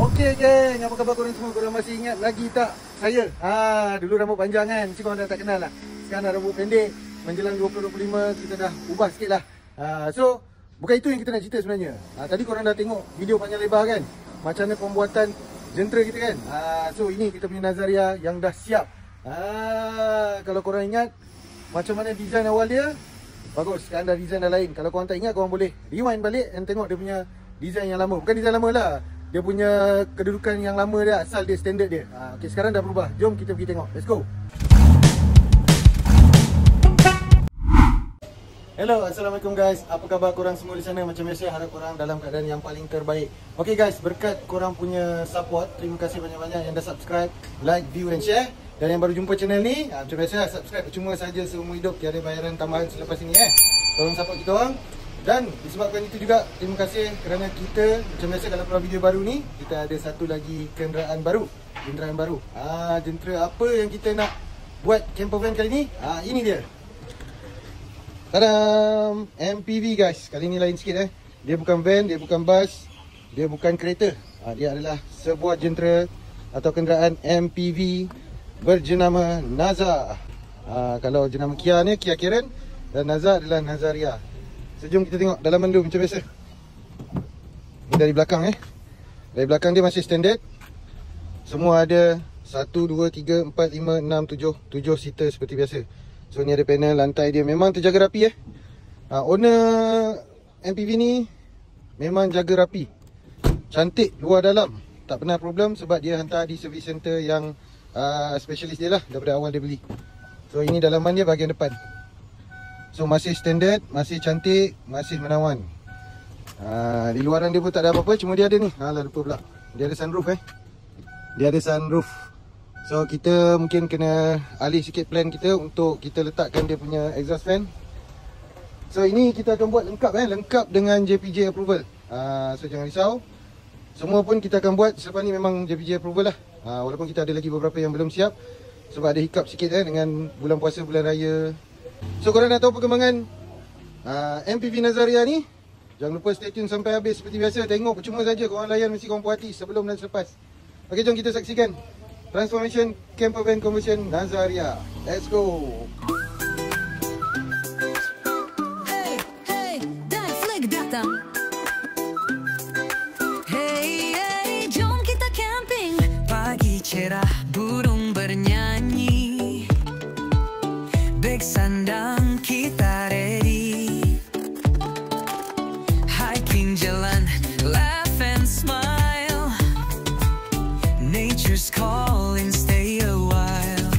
Okey geng, apa khabar korang semua? Korang masih ingat lagi tak saya? Dulu rambut panjang kan, mesti korang dah tak kenal lah. Sekarang dah rambut pendek, menjelang 2025 kita dah ubah sikit lah. So, bukan itu yang kita nak cerita sebenarnya. Tadi korang dah tengok video panjang lebar kan, macam mana pembuatan jentera kita kan. So, ini kita punya Nazaria yang dah siap. Kalau korang ingat macam mana design awal dia, bagus, sekarang dah design dah lain. Kalau korang tak ingat, korang boleh rewind balik dan tengok dia punya design yang lama. Bukan design lama lah, dia punya kedudukan yang lama dia, asal dia, standard dia. Okay, sekarang dah berubah. Jom kita pergi tengok. Let's go. Hello, Assalamualaikum guys. Apa khabar korang semua di sana? Macam biasa, harap korang dalam keadaan yang paling terbaik. Okay guys, berkat korang punya support, terima kasih banyak-banyak yang dah subscribe, like, view dan share. Dan yang baru jumpa channel ni, macam biasa, subscribe percuma saja seumur hidup, tiada bayaran tambahan selepas ini Tolong support kita orang. Dan disebabkan itu juga, terima kasih kerana kita, macam biasa kalau keluar video baru ni, kita ada satu lagi kenderaan baru. Jentera apa yang kita nak buat camper van kali ni? Ini dia. Tadam! MPV guys. Kali ni lain sikit Dia bukan van, dia bukan bus, dia bukan kereta. Dia adalah sebuah jentera atau kenderaan MPV berjenama Naza. Kalau jenama Kia ni Kia Karen, dan Naza adalah Nazaria. Sejom kita tengok dalaman dulu macam biasa. Ini dari belakang Dari belakang dia masih standard. Semua ada 1, 2, 3, 4, 5, 6, 7 seater seperti biasa. So ni ada panel, lantai dia memang terjaga rapi Owner MPV ni memang jaga rapi, cantik luar dalam, tak pernah problem. Sebab dia hantar di service center yang specialist dia lah daripada awal dia beli. So ini dalaman dia bahagian depan. So masih standard, masih cantik, masih menawan. Di luaran dia pun tak ada apa-apa, cuma dia ada ni. Lupa pula. Dia ada sunroof Dia ada sunroof. So kita mungkin kena alih sikit plan kita untuk kita letakkan dia punya exhaust fan. So ini kita akan buat lengkap lengkap dengan JPJ approval. So jangan risau. Semua pun kita akan buat selepas ni memang JPJ approval lah. Walaupun kita ada lagi beberapa yang belum siap sebab ada hiccup sikit dengan bulan puasa, bulan raya. So korang nak tahu perkembangan MPV Nazaria ni, jangan lupa stay tune sampai habis. Seperti biasa, tengok percuma saja, korang layan mesti korang puas hati sebelum dan selepas. Ok, jom kita saksikan transformation camper van conversion Nazaria. Let's go. Hey, dan flag datang. Hey, jom kita camping. Pagi cerah, burung bernyanyi. Beg sandang kita ready. Hiking jalan, laugh and smile. Nature's calling, stay a while.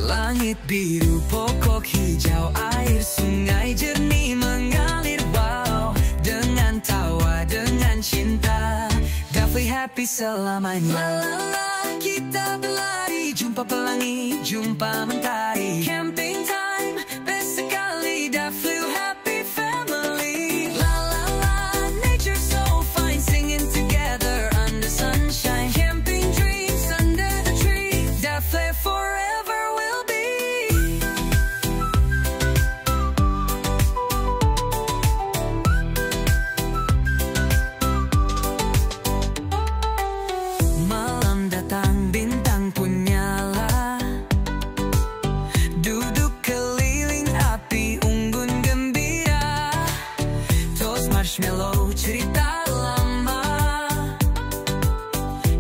Langit biru, pokok hijau, air sungai jernih mengalir. Wow, dengan tawa, dengan cinta, Daffy happy selamanya. La la la, kita berlari, jumpa pelangi, jumpa mentari. Camping time, best sekali, Daffy happy family. La la la, nature so fine, singing together under sunshine. Camping dreams under the tree, Daffy forever will be. Malam datang, bintang pun nyala. Duduk keliling api unggun gembira. Toast marshmallow, cerita lama.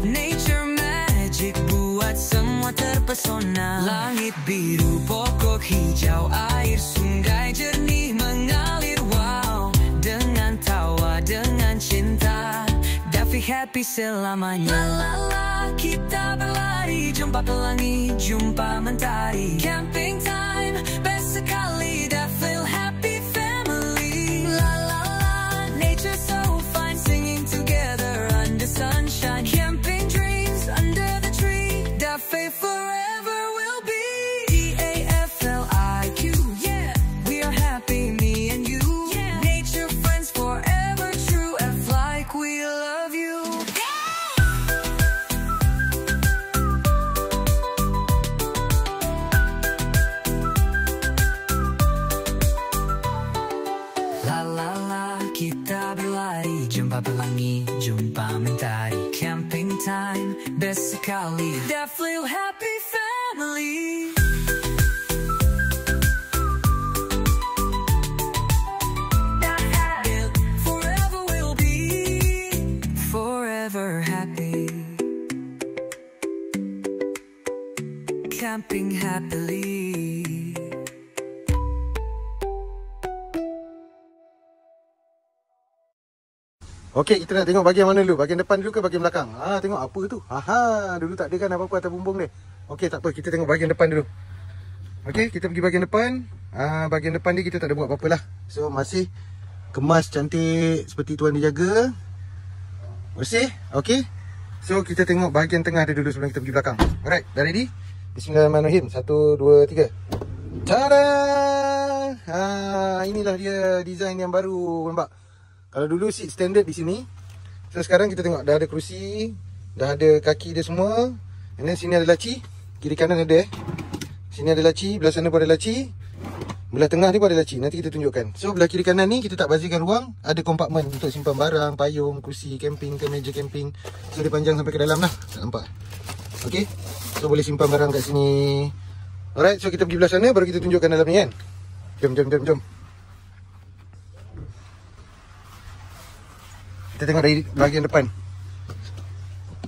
Nature magic buat semua terpesona. Langit biru, pokok hijau, air sungai jernih mengalir. Wow, dengan tawa, dengan cinta, Daffy happy selamanya. La la la, kita berlari, jumpa pelangi, jumpa mentari. Camping time, best sekali, Daffy happy family. La la la, nature so fine, singing together under sunshine. Camping dreams under the tree, Daffy forever will be. DAFLIQ, yeah, we are happy, me and you. Yeah, nature friends forever true. F like we love you. sekali. Devil Happy Family. Forever will be forever happy. Camping happily. Okey, kita nak tengok bahagian mana dulu? Bahagian depan dulu ke bahagian belakang? Tengok apa tu? Dulu tak ada kan apa-apa atas bumbung dia. Okey, tak apa, kita tengok bahagian depan dulu. Okey, kita pergi bahagian depan. Bahagian depan ni kita tak ada buat apa-apa lah. So, masih kemas cantik seperti tuan dijaga. Bersih, okey. So, kita tengok bahagian tengah dia dulu sebelum kita pergi belakang. Alright, dah ready? Bismillahirrahmanirrahim. 1, 2, 3. Tada! Inilah dia design yang baru, nampak? Kalau dulu seat standard di sini. So sekarang kita tengok dah ada kerusi, dah ada kaki dia semua. And then sini ada laci, kiri kanan ada Sini ada laci, belah sana pun ada laci, belah tengah ni pun ada laci. Nanti kita tunjukkan. So belah kiri kanan ni kita tak bazirkan ruang, ada kompartmen untuk simpan barang, payung, kerusi camping ke meja camping. So dia panjang sampai ke dalam lah. Tak nampak? Okay, so boleh simpan barang kat sini. Alright, so kita pergi belah sana baru kita tunjukkan dalam ni kan. Jom. Kita tengok dari bahagian depan.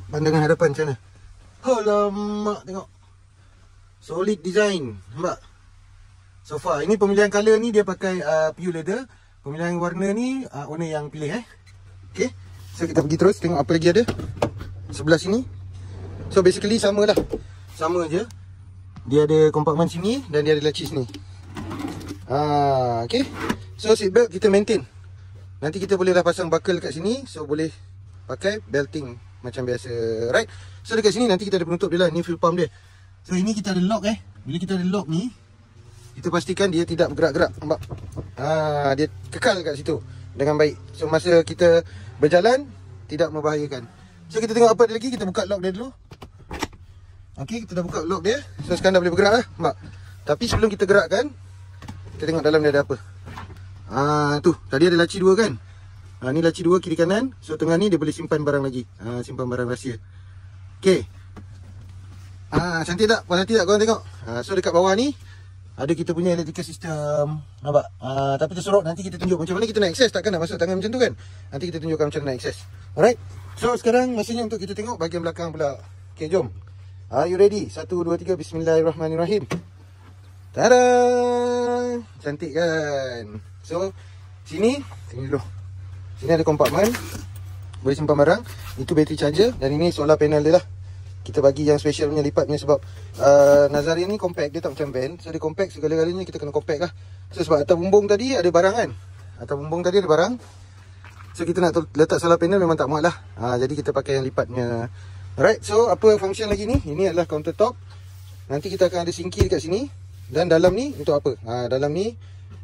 Pandangan hadapan macam mana? Alamak, tengok. Solid design. Nampak? Sofa. Ini pemilihan colour ni dia pakai PU leather. Pemilihan warna ni owner yang pilih Okay. So kita pergi terus tengok apa lagi ada sebelah sini. So basically sama lah. Sama je. Dia ada kompartmen sini dan dia ada laci sini. Okay. So seat belt kita maintain. Nanti kita boleh dah pasang buckle kat sini. So boleh pakai belting macam biasa. Right. So dekat sini nanti kita ada penutup dia lah. Ni fuel pump dia. So ini kita ada lock Bila kita ada lock ni, kita pastikan dia tidak bergerak-gerak. Nampak? Dia kekal kat situ dengan baik. So masa kita berjalan tidak membahayakan. So kita tengok apa lagi. Kita buka lock dia dulu. Okay, kita dah buka lock dia. So sekarang dah boleh bergerak lah. Nampak? Tapi sebelum kita gerakkan, kita tengok dalam dia ada apa. Tu, tadi ada laci 2 kan. Ni laci 2 kiri kanan. So tengah ni dia boleh simpan barang lagi. Simpan barang rahsia. Okay. Cantik tak? Puas hati tak korang tengok? So dekat bawah ni ada kita punya electrical system. Nampak? Tapi tersorok. Nanti kita tunjuk macam mana kita nak akses. Takkan nak masuk tangan macam tu kan. Nanti kita tunjukkan macam mana nak akses. Alright. So sekarang masanya untuk kita tengok bahagian belakang pula. Okay, jom. Are you ready? 1, 2, 3. Bismillahirrahmanirrahim. Tada! Cantik kan? So sini dulu. Sini ada kompartmen, boleh simpan barang. Itu battery charger. Dan ini solar panel dia lah. Kita bagi yang special punya lipat punya sebab Nazaria ni compact. Dia tak macam van. So dia compact, segala-galanya kita kena compact lah. So sebab atas bumbung tadi ada barang kan. Atas bumbung tadi ada barang. So kita nak letak solar panel memang tak muat lah. Jadi kita pakai yang lipatnya. Alright, so apa function lagi ni? Ini adalah countertop. Nanti kita akan ada sinki dekat sini. Dan dalam ni untuk apa? Dalam ni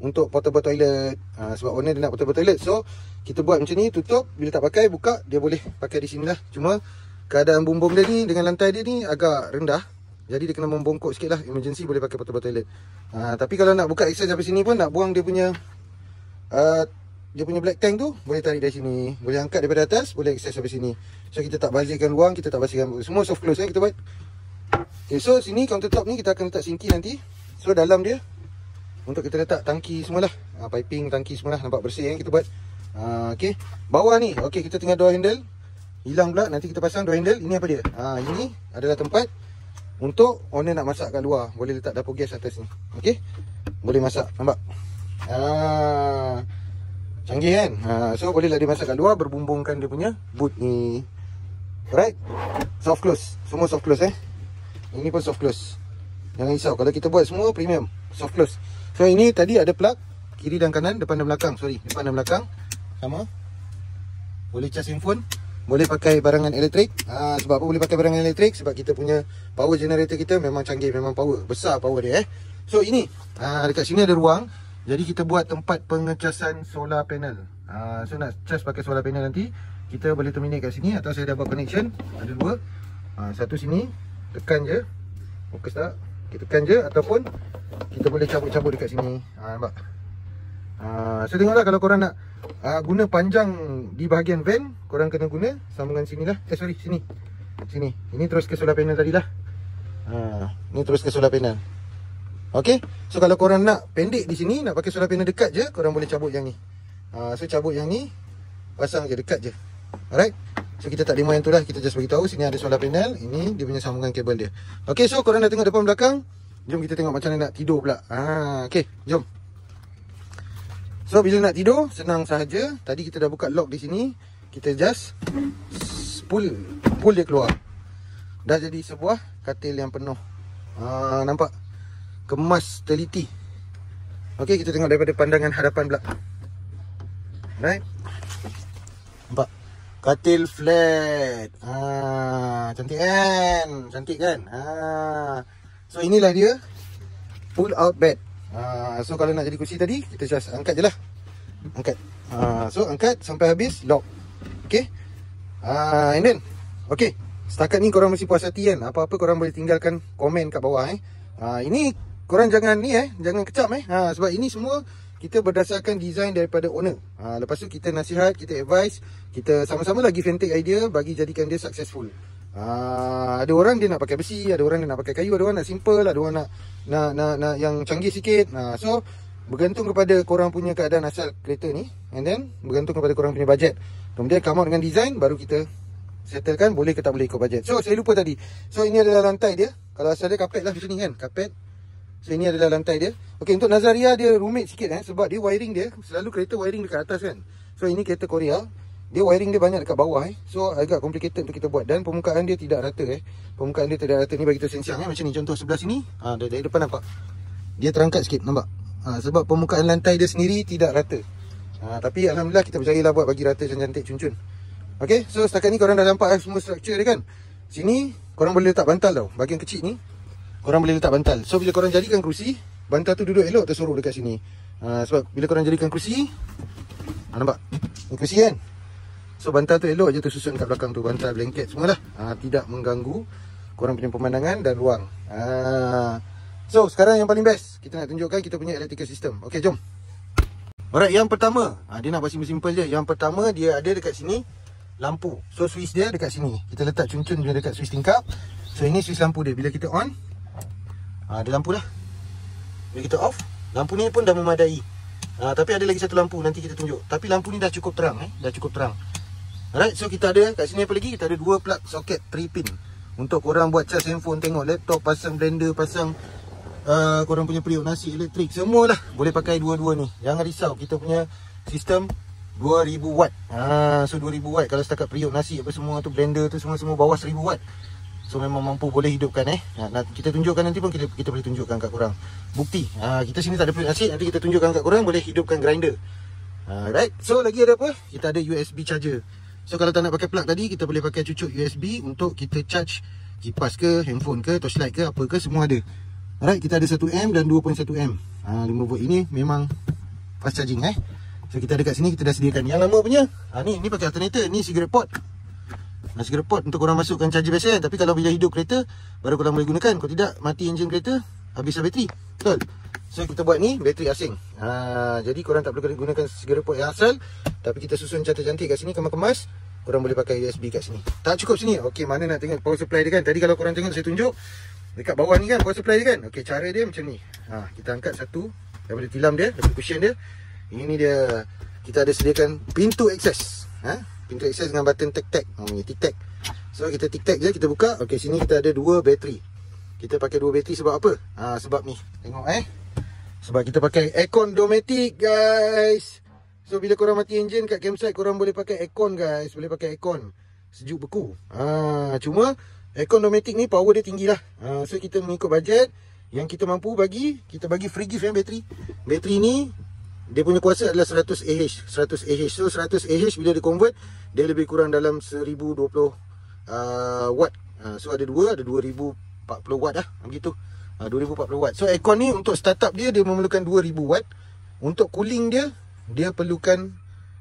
untuk portable toilet. Sebab owner dia nak portable toilet. So kita buat macam ni, tutup. Bila tak pakai, buka. Dia boleh pakai di sini lah. Cuma keadaan bumbung dia ni dengan lantai dia ni agak rendah. Jadi dia kena membongkok sikit lah. Emergency boleh pakai portable toilet. Tapi kalau nak buka akses sampai sini pun, nak buang dia punya black tank tu, boleh tarik dari sini. Boleh angkat daripada atas, boleh akses sampai sini. So kita tak bazirkan ruang, kita tak bazirkan semua soft close kita buat. Okay, so sini countertop ni kita akan letak sinki nanti. So dalam dia untuk kita letak tangki semualah. Piping, tangki semualah. Nampak bersih kita buat. Okay. Bawah ni, okay, kita tengah door handle. Hilang pula, nanti kita pasang door handle. Ini apa dia? Ini adalah tempat untuk owner nak masak kat luar. Boleh letak dapur gas atas ni. Okay. Boleh masak, nampak? Canggih kan? So bolehlah dia masak kat luar, berbumbungkan dia punya boot ni. Alright. Soft close. Semua soft close Ini pun soft close. Jangan risau, kalau kita buat semua premium soft close. So ini tadi ada plug kiri dan kanan, depan dan belakang. Depan dan belakang sama. Boleh charge handphone. Boleh pakai barangan elektrik. Sebab apa boleh pakai barangan elektrik? Sebab kita punya power generator kita memang canggih, memang power, besar power dia So ini dekat sini ada ruang. Jadi kita buat tempat pengecasan solar panel. So nak charge pakai solar panel nanti, kita boleh terminate kat sini. Atau saya dah buat connection. Ada dua. Satu sini, tekan je. Fokus tak? Kita tekan je. Ataupun kita boleh cabut-cabut dekat sini. Nampak? So tengoklah kalau korang nak guna panjang di bahagian van, korang kena guna sambungan sini lah. Sini. Sini. Ini terus ke solar panel tadi lah. Ni terus ke solar panel. Okey. So kalau korang nak pendek di sini, nak pakai solar panel dekat je, korang boleh cabut yang ni. So cabut yang ni, pasang je dekat je. Alright. So kita tak demo yang tu lah, kita just beritahu sini ada solar panel, ini dia punya sambungan kabel dia. Okey, so korang dah tengok depan belakang. Jom kita tengok macam mana nak tidur pula. Okey, jom. So bila nak tidur, senang sahaja. Tadi kita dah buka lock di sini. Kita just pull dia keluar. Dah jadi sebuah katil yang penuh. Nampak? Kemas teliti. Okey, kita tengok daripada pandangan hadapan pula. Right? Nampak? Katil flat. Cantik kan? Cantik kan? So inilah dia pull out bed. So kalau nak jadi kursi tadi, kita just angkat je lah. Angkat. So angkat sampai habis, lock. Okay. And then okay, setakat ni korang mesti puas hati kan. Apa-apa korang boleh tinggalkan komen kat bawah. Ini korang jangan ni jangan kecap sebab ini semua kita berdasarkan design daripada owner. Lepas tu kita nasihat, kita advice, kita sama-sama lagi fantastic idea bagi jadikan dia successful. Ada orang dia nak pakai besi, ada orang dia nak pakai kayu, ada orang nak simple, ada orang nak yang canggih sikit. So bergantung kepada korang punya keadaan asal kereta ni, and then bergantung kepada korang punya budget. Kemudian come out dengan design, baru kita settlekan boleh ke tak boleh ikut budget. So saya lupa tadi. So ini adalah lantai dia. Kalau asal dia kapet lah macam ni kan, kapet. So ini adalah lantai dia. Okey, untuk Nazaria dia rumit sikit sebab dia wiring dia selalu kereta wiring dekat atas kan. So ini kereta Korea, dia wiring dia banyak dekat bawah So agak complicated untuk kita buat, dan permukaan dia tidak rata Permukaan dia tidak rata. Ni bagi tu sensiang macam ni, contoh sebelah sini. Dari depan nampak. Dia terangkat sikit, nampak? Sebab permukaan lantai dia sendiri tidak rata. Tapi alhamdulillah kita berjaya lah buat bagi rata dan cantik cun-cun. Okey, so setakat ni korang dah nampak semua structure dia kan. Sini korang boleh letak bantal tau. Bahagian kecil ni korang boleh letak bantal. So bila korang jadikan kerusi, bantal tu duduk elok tersorok dekat sini. Sebab bila korang jadikan kerusi, nampak? Ni kerusi kan. So bantal tu elok je tersusun kat belakang tu. Bantal, blanket semualah. Tidak mengganggu korang punya pemandangan dan ruang. So sekarang yang paling best, kita nak tunjukkan kita punya electrical system. Okey, jom. Alright, yang pertama, dia nak buat simple je. Yang pertama dia ada dekat sini lampu. So switch dia dekat sini. Kita letak cun-cun dia dekat switch tingkap. So ini switch lampu dia. Bila kita on, ada lampu lah. Bila kita off, lampu ni pun dah memadai. Tapi ada lagi satu lampu, nanti kita tunjuk. Tapi lampu ni dah cukup terang dah cukup terang. Alright, so kita ada kat sini apa lagi? Kita ada 2 plug socket 3 pin. Untuk korang buat charge handphone, tengok laptop, pasang blender, pasang korang punya periuk nasi elektrik, semualah boleh pakai dua-dua ni. Jangan risau, kita punya sistem 2000 watt. So 2000 watt. Kalau setakat periuk nasi apa semua tu, blender tu semua bawah 1000 watt. So memang mampu boleh hidupkan kita tunjukkan nanti pun kita boleh tunjukkan kat korang bukti. Kita sini tak ada periuk nasi, nanti kita tunjukkan kat korang boleh hidupkan grinder. Right. So lagi ada apa? Kita ada USB charger. So kalau tak nak pakai plug tadi, kita boleh pakai cucuk USB untuk kita charge kipas ke, handphone ke, torchlight ke, apa ke, semua ada. Alright, kita ada 1M dan 2.1M. 5V ini memang fast charging So kita ada kat sini, kita dah sediakan yang lama punya. Ni pakai alternator, ni cigarette port. Cigarette port untuk korang masukkan charger biasa kan. Tapi kalau bila hidup kereta, baru korang boleh gunakan. Kalau tidak, mati enjin kereta, habislah bateri. Betul? So kita buat ni bateri asing. Jadi korang tak perlu gunakan cigarette port yang asal, tapi kita susun cantik-cantik kat sini, kemas-kemas. Korang boleh pakai USB kat sini. Tak cukup sini. Okey, mana nak tengok power supply dia kan. Tadi kalau korang tengok saya tunjuk dekat bawah ni kan power supply dia kan. Okey, cara dia macam ni. Kita angkat satu daripada tilam dia, daripada cushion dia. Ini dia. Kita ada sediakan pintu akses. Pintu akses dengan button tic-tac. Ni tic-tac. So kita tic-tac je, kita buka. Okey, sini kita ada 2 bateri. Kita pakai 2 bateri sebab apa? Sebab ni. Tengok sebab kita pakai aircon Dometic guys. So bila korang mati enjin kat campsite, korang boleh pakai aircon guys. Boleh pakai aircon. Sejuk beku. Cuma aircon Dometic ni power dia tinggi lah. So kita mengikut budget yang kita mampu bagi. Kita bagi free gift bateri. Bateri ni dia punya kuasa adalah 100 AH. 100 AH. So 100 AH bila dia convert, dia lebih kurang dalam 1020 watt. So ada 2040 watt lah. Begitu. 2040 watt. So aircon ni untuk startup dia memerlukan 2000 watt. Untuk cooling dia perlukan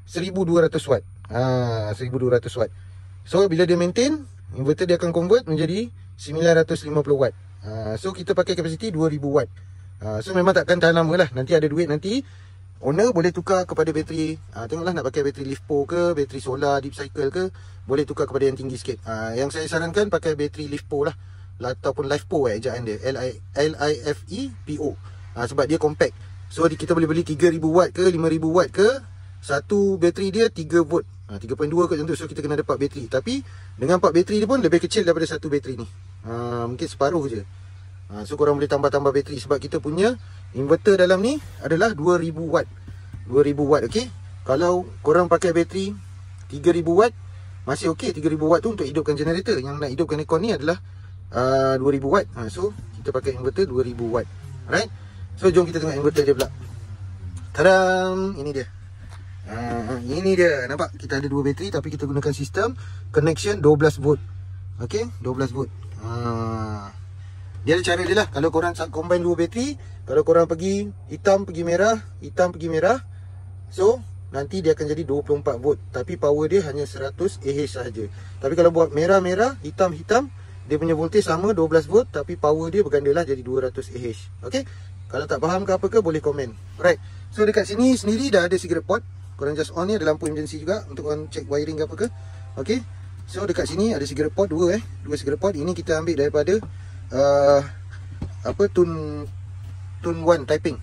1200 watt. 1200 watt. So bila dia maintain, inverter dia akan convert menjadi 950 watt. So kita pakai kapasiti 2000 watt. So memang takkan tahan lama lah. Nanti ada duit nanti owner boleh tukar kepada bateri, tengoklah nak pakai bateri LiFePO ke, bateri solar deep cycle ke, boleh tukar kepada yang tinggi sikit. Yang saya sarankan pakai bateri LiFePO lah, ataupun LiFePO ejaan dia, LIFEPO. Sebab dia compact. So kita boleh beli 3000 watt ke 5000 watt ke, satu bateri dia 3 volt, 3.2 kot macam tu. So kita kena ada 4 bateri. Tapi dengan 4 bateri dia pun lebih kecil daripada satu bateri ni. Mungkin separuh je. So korang boleh tambah-tambah bateri. Sebab kita punya inverter dalam ni adalah 2000 watt. 2000 watt, okey. Kalau korang pakai bateri 3000 watt, masih okey. 3000 watt tu untuk hidupkan generator. Yang nak hidupkan aircon ni adalah 2000 watt. So kita pakai inverter 2000 watt. Alright. So jom kita tengok inverter dia pula. Tadam, ini dia. Ini dia. Nampak kita ada 2 bateri tapi kita gunakan sistem connection 12 volt. Okey, 12 volt. Dia ada cara dia lah. Kalau korang combine 2 bateri, kalau korang pergi hitam pergi merah, hitam pergi merah, so nanti dia akan jadi 24 volt. Tapi power dia hanya 100 Ah sahaja. Tapi kalau buat merah-merah, hitam-hitam, dia punya voltage sama 12 volt tapi power dia bergandalah jadi 200 Ah. Okey. Kalau tak faham ke apa ke, boleh komen. Alright. So dekat sini sendiri dah ada cigarette port. Korang just on ni, ada lampu emergency juga untuk korang check wiring ke apa ke. Okey. So dekat sini ada cigarette port 2 2 cigarette port. Ini kita ambil daripada tune 1 typing.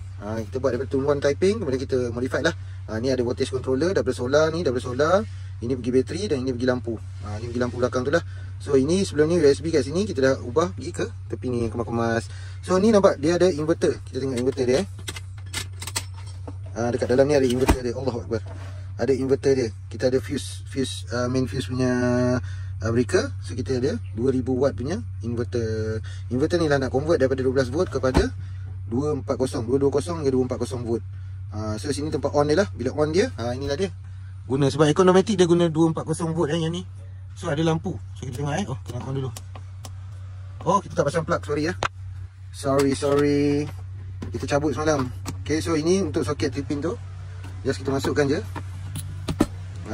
Kita buat daripada tune 1 typing, kemudian kita modify lah. Ni ada voltage controller, double solar ni, double solar. Ini pergi bateri dan ini pergi lampu. Ini pergi lampu belakang tu lah. So ini sebelum ni USB kat sini kita dah ubah pergi ke tepi ni yang kemas-kemas. So ni nampak dia ada inverter. Kita tengok inverter dia. Dekat dalam ni ada inverter dia. Allahuakbar. Ada inverter dia. Kita ada fuse main fuse punya breaker. So kita ada 2000 watt punya inverter. Inverter ni lah nak convert daripada 12 volt kepada 220 ke 240 volt. So sini tempat on dia lah. Bila on dia, inilah dia. Guna sebab aircon automatic dia guna 240 volt yang ni. So ada lampu. So kita tengok Oh, kena on dulu. Oh, kita tak pasang plug, sorry ya. Sorry. Kita cabut semalam. Okay, so ini untuk soket 3 pin tu. Just kita masukkan je.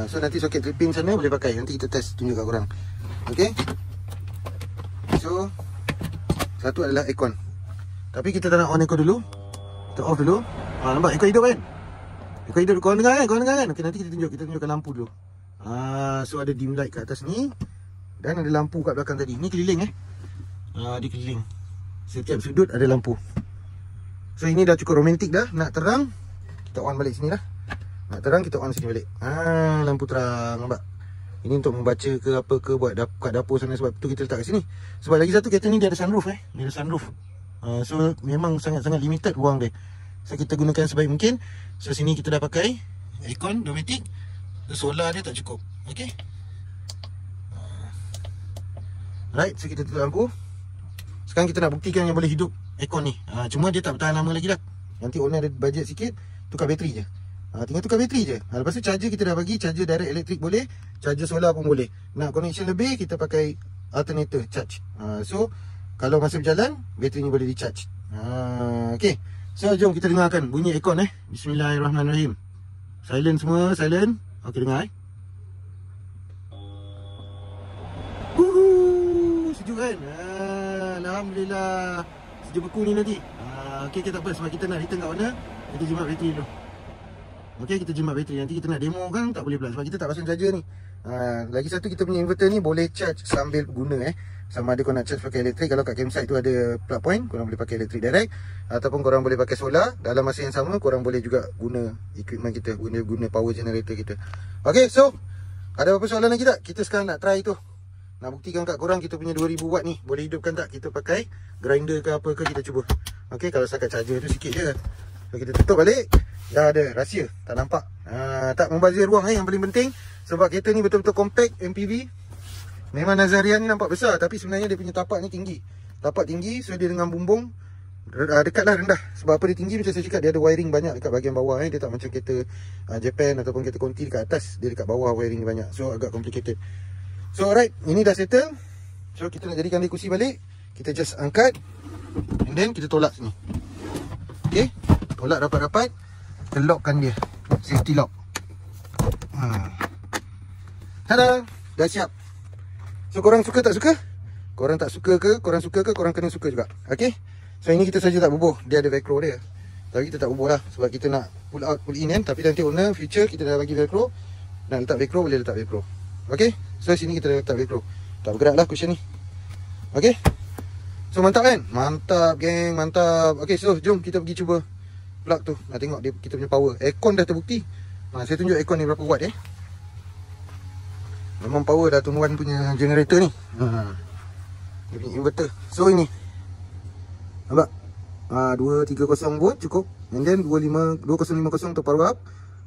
So nanti soket 3 pin sana boleh pakai. Nanti kita test tunjuk kat korang. Okay. So satu adalah aircon. Tapi kita tak nak on aircon dulu. Kita off dulu. Nampak aircon hidup kan? Aircon hidup, korang dengar kan? Okay, nanti kita tunjukkan lampu dulu. So ada dim light kat atas ni. Dan ada lampu kat belakang tadi. Ni keliling dia keliling. Setiap sudut ada lampu. So ini dah cukup romantik dah. Nak terang, kita on balik sini lah. Nak terang, kita on sini balik. Lampu terang, nampak? Ini untuk membaca ke apa ke, buat kat dapur sana. Sebab tu kita letak kat sini. Sebab lagi satu, kereta ni dia ada sunroof Dia ada sunroof. So memang sangat-sangat limited ruang dia. So kita gunakan sebaik mungkin. So sini kita dah pakai aircon automatic. Solar dia tak cukup. Okay. Right, so kita tutup lampu. Sekarang kita nak buktikan yang boleh hidup aircon ni. Cuma dia tak bertahan lama lagi dah. Nanti owner ada budget sikit, tukar bateri je. Tinggal tukar bateri je. Lepas tu charger kita dah bagi. Charger direct elektrik boleh, charger solar pun boleh. Nak connection lebih, kita pakai alternator charge. So kalau masa berjalan, bateri ni boleh di charge. Okay. So jom kita dengarkan bunyi aircon Bismillahirrahmanirrahim. Silent semua, silent. Okey, dengar sejuk kan? Alhamdulillah. Sejuk beku ni nanti. Okey, kita tak apa sebab kita nak return kat mana. Kita jimat bateri dulu. Okey, kita jimat bateri. Nanti kita nak demo kan tak boleh pula sebab kita tak pasang charger ni. Lagi satu, kita punya inverter ni boleh charge sambil guna Sama ada korang nak charge pakai elektrik. Kalau kat campsite tu ada plug point, korang boleh pakai elektrik direct. Ataupun korang boleh pakai solar. Dalam masa yang sama, korang boleh juga guna equipment kita, guna power generator kita. Okay, so ada apa-apa soalan lagi tak? Kita sekarang nak try tu. Nak buktikan kat korang kita punya 2000 watt ni boleh hidupkan tak? Kita pakai grinder ke apa ke, kita cuba. Okay, kalau setakat charger tu sikit je. So kita tutup balik. Dah ada rahsia, tak nampak. Tak membazir ruang yang paling penting. Sebab kereta ni betul-betul compact MPV. Memang Nazarian ni nampak besar, tapi sebenarnya dia punya tapak ni tinggi. Tapak tinggi, so dia dengan bumbung dekatlah rendah. Sebab apa dia tinggi, macam saya cakap, dia ada wiring banyak dekat bahagian bawah. Dia tak macam kereta Japan ataupun kereta Conti dekat atas. Dia dekat bawah wiring banyak, so agak complicated. So alright, ini dah settle. So kita nak jadikan dia kursi balik. Kita just angkat, and then kita tolak sini. Okay, tolak rapat-rapat. Kita lockkan dia, safety lock. Tada, dah siap. So korang suka tak suka? Korang tak suka ke, korang suka ke, korang kena suka juga. Okay. So ini kita saja tak bubuh. Dia ada velcro dia. Tapi kita tak ubah lah sebab kita nak pull out, pull in kan. Tapi nanti owner future kita dah bagi velcro. Nak letak velcro boleh letak velcro. Okay, so sini kita dah letak velcro. Tak bergerak lah cushion ni. Okay, so mantap kan? Mantap geng, mantap. Okay, so jom kita pergi cuba plug tu. Nak tengok dia, kita punya power. Aircon dah terbukti. Saya tunjuk aircon ni berapa watt Memang power dah tuan punya generator ni. Dia punya inverter. So ini nampak? 230 volt cukup. And then 2050 untuk power up.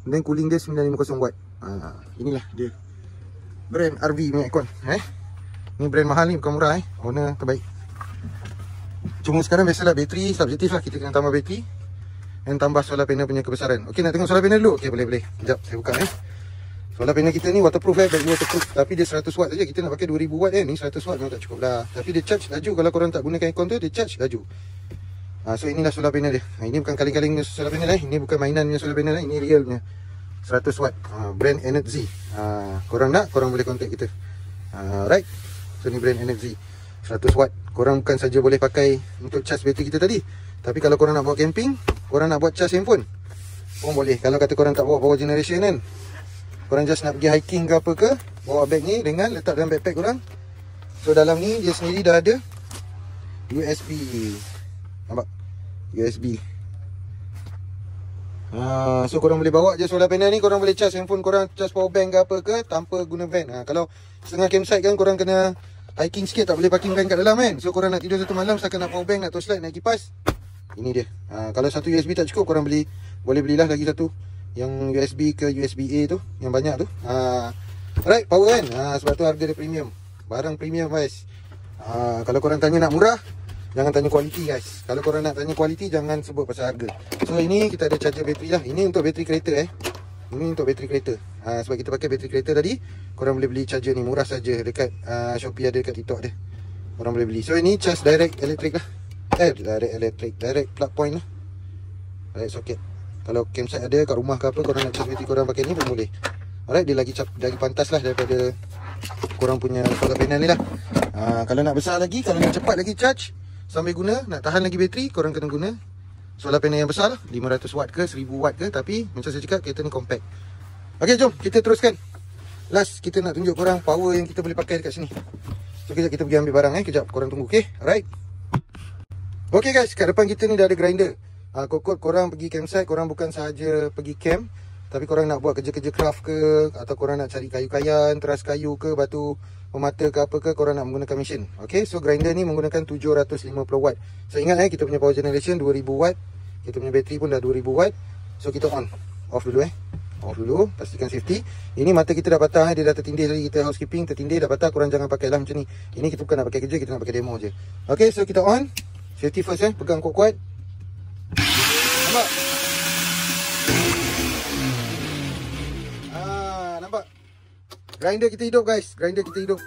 And then cooling dia 950 watt. Inilah dia brand RV punya aircon. Ni brand mahal ni, bukan murah owner terbaik. Cuma sekarang biasalah bateri subjektif lah. Kita kena tambah bateri dan tambah solar panel punya kebesaran. Okey, nak tengok solar panel dulu? Okey, boleh. Sekejap saya buka solar panel kita ni waterproof battery waterproof. Tapi dia 100 watt saja. Kita nak pakai 2000 watt ni 100 watt memang tak cukup lah. Tapi dia charge laju. Kalau korang tak gunakan aircon tu, dia charge laju. So inilah solar panel dia. Ini bukan kaling-kaling solar panel Ini bukan mainan punya solar panel Ini real punya 100 watt. Brand Energy. Korang nak, korang boleh contact kita. Right. So ni brand Energy 100 watt. Korang bukan saja boleh pakai untuk charge bateri kita tadi, tapi kalau korang nak buat camping, korang nak buat charge handphone pun boleh. Kalau kata korang tak bawa power generation kan, korang just nak pergi hiking ke apa ke, bawa bag ni dengan letak dalam backpack korang. So dalam ni dia sendiri dah ada USB. Nampak? USB. So korang boleh bawa je solar panel ni. Korang boleh charge handphone korang, charge power bank ke apa ke, tanpa guna van. Kalau setengah campsite kan, korang kena hiking sikit, tak boleh parking van kat dalam kan. So korang nak tidur satu malam, setakat nak power bank, nak torchlight, nak kipas, ini dia. Kalau satu USB tak cukup, korang boleh belilah lagi satu yang USB ke USB A tu, yang banyak tu. Alright, power kan. Sebab tu harga dia premium. Barang premium guys. Kalau korang tanya nak murah, jangan tanya kualiti guys. Kalau korang nak tanya kualiti, jangan sebut pasal harga. So ini kita ada charger bateri lah. Ini untuk bateri kereta Ini untuk bateri kereta. Sebab kita pakai bateri kereta tadi, korang boleh beli charger ni murah saja dekat Shopee, ada dekat TikTok dia. Korang boleh beli. So ini charge direct elektrik lah. Direct plug point lah. Direct socket. Kalau campsite ada kat rumah ke apa, korang nak charge bateri korang pakai ni pun boleh. Alright, dia lagi pantas lah daripada korang punya solar panel ni lah. Kalau nak besar lagi, kalau nak cepat lagi charge sambil guna, nak tahan lagi bateri, korang kena guna solar panel yang besar lah, 500 watt ke 1000 watt ke. Tapi macam saya cakap, kereta ni compact. Ok, jom kita teruskan. Last, kita nak tunjuk korang power yang kita boleh pakai dekat sini. So kejap kita pergi ambil barang kejap, korang tunggu. Ok, alright. Ok guys, kat depan kita ni dah ada grinder. Kokot korang pergi campsite, korang bukan sahaja pergi camp, tapi korang nak buat kerja-kerja craft ke, atau korang nak cari kayu-kayan, teras kayu ke, batu pemata ke apa ke, korang nak menggunakan mesin. Ok, so grinder ni menggunakan 750 watt. So ingat kita punya power generation 2000 watt. Kita punya bateri pun dah 2000 watt. So kita on. Off dulu Off dulu, pastikan safety. Ini mata kita dah patah, dia dah tertindih tadi. Kita housekeeping, tertindih, dah patah. Korang jangan pakai lah macam ni. Ini kita bukan nak pakai kerja, kita nak pakai demo je. Ok, so kita on. Safety first pegang kuat-kuat. Nampak? Nampak? Grinder kita hidup guys. Grinder kita hidup.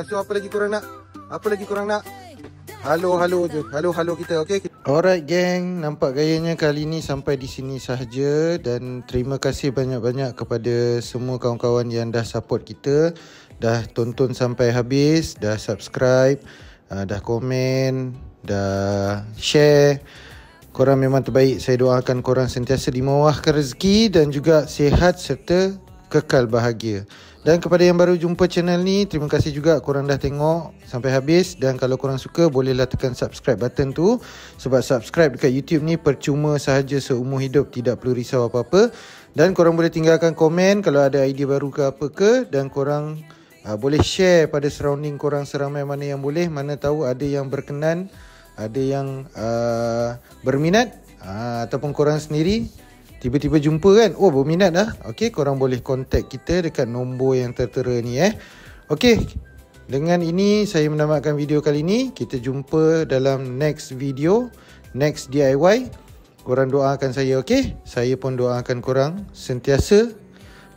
So apa lagi korang nak? Apa lagi korang nak? Halo je. Halo kita. Okay. Alright geng, nampak gayanya kali ni sampai di sini sahaja. Dan terima kasih banyak-banyak kepada semua kawan-kawan yang dah support kita, dah tonton sampai habis, dah subscribe, dah komen, dah share. Korang memang terbaik. Saya doakan korang sentiasa dimawahkan rezeki dan juga sihat serta kekal bahagia. Dan kepada yang baru jumpa channel ni, terima kasih juga korang dah tengok sampai habis. Dan kalau korang suka, bolehlah tekan subscribe button tu. Sebab subscribe dekat YouTube ni percuma sahaja seumur hidup, tidak perlu risau apa-apa. Dan korang boleh tinggalkan komen kalau ada idea baru ke apa ke. Dan korang boleh share pada surrounding korang seramai mana yang boleh. Mana tahu ada yang berkenan, ada yang berminat, ataupun korang sendiri tiba-tiba jumpa kan, oh berminat dah. Ok, korang boleh contact kita dekat nombor yang tertera ni Ok, dengan ini saya menamatkan video kali ni. Kita jumpa dalam next video, next DIY. Korang doakan saya, ok? Saya pun doakan korang sentiasa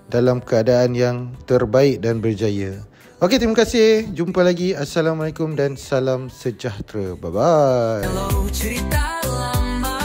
dalam keadaan yang terbaik dan berjaya. Ok, terima kasih. Jumpa lagi. Assalamualaikum dan salam sejahtera. Bye-bye. Hello, cerita lama.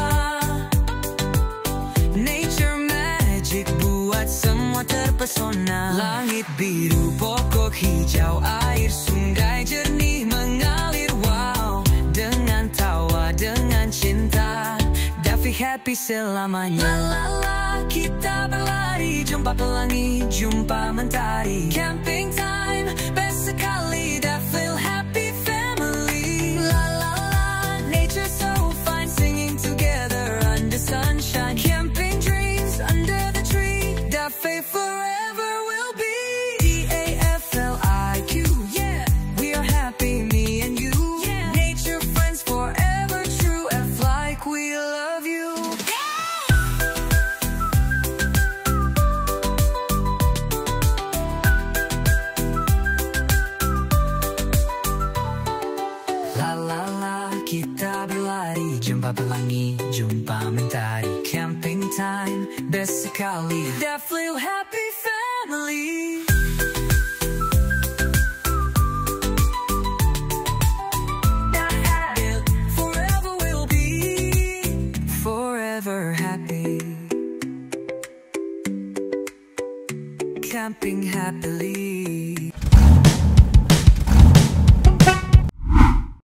Nature magic buat semua terpesona. Langit biru, pokok hijau, air sungai jernih mengalir. Wow, dengan tawa, dengan cinta. Daffy happy selamanya. La la la, kita berlari, jumpa pelangi, jumpa mentari. Camping time, best sekali, that feel happy family. La la la, nature so fine, singing together under sunshine. Camping dreams under the tree, that feel forever will be. DAFLIQ, yeah, we are happy, me and you. Yeah, nature friends forever true. F like we love you. La la la, kita berlari, jumpa pelangi, jumpa mentari. Camping time, best sekali, that feel happy family. Forever will be, forever happy. Camping happily.